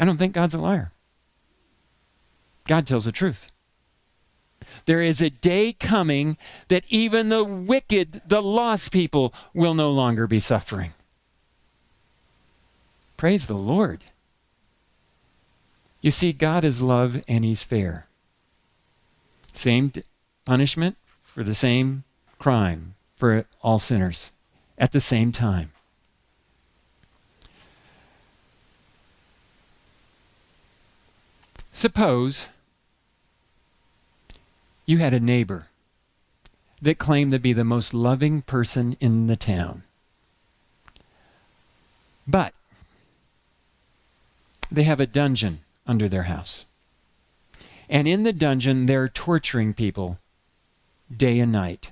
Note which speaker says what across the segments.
Speaker 1: I don't think God's a liar. God tells the truth. There is a day coming that even the wicked, the lost people will no longer be suffering. Praise the Lord. You see, God is love and he's fair. Same punishment for the same crime for all sinners at the same time. Suppose you had a neighbor that claimed to be the most loving person in the town. But they have a dungeon under their house. And in the dungeon, they're torturing people day and night.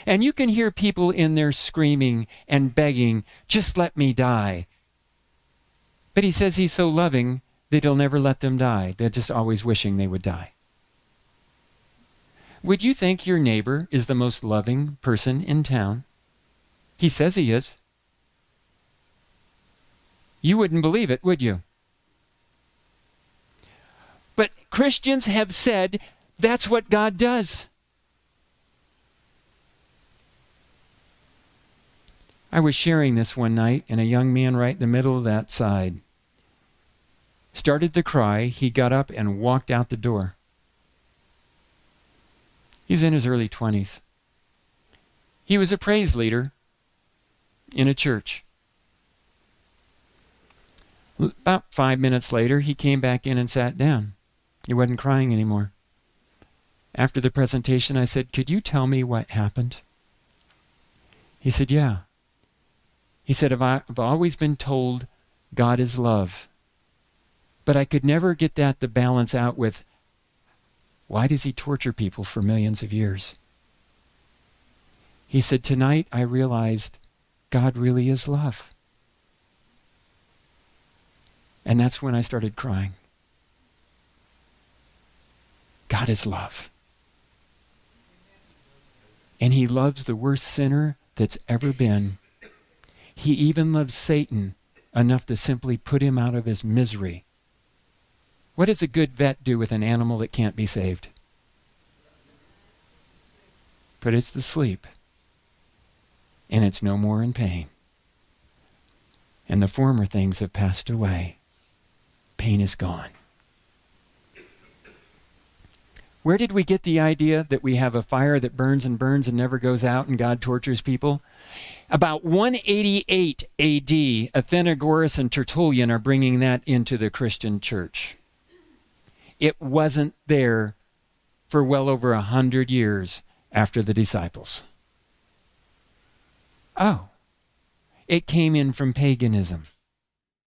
Speaker 1: And you can hear people in there screaming and begging, just let me die. But he says he's so loving that he'll never let them die. They're just always wishing they would die. Would you think your neighbor is the most loving person in town? He says he is. You wouldn't believe it, would you? But Christians have said that's what God does. I was sharing this one night, and a young man right in the middle of that side started to cry. He got up and walked out the door. He's in his early 20s. He was a praise leader in a church. About 5 minutes later, he came back in and sat down. He wasn't crying anymore. After the presentation, I said, could you tell me what happened? He said, yeah. He said, I've always been told God is love, but I could never get that to balance out with, why does he torture people for millions of years? He said, tonight I realized God really is love. And that's when I started crying. God is love. And he loves the worst sinner that's ever been. He even loves Satan enough to simply put him out of his misery. What does a good vet do with an animal that can't be saved? Put it to sleep. And it's no more in pain. And the former things have passed away. Pain is gone. Where did we get the idea that we have a fire that burns and burns and never goes out and God tortures people? About 188 AD, Athenagoras and Tertullian are bringing that into the Christian church. It wasn't there for well over 100 years after the disciples. Oh, it came in from paganism.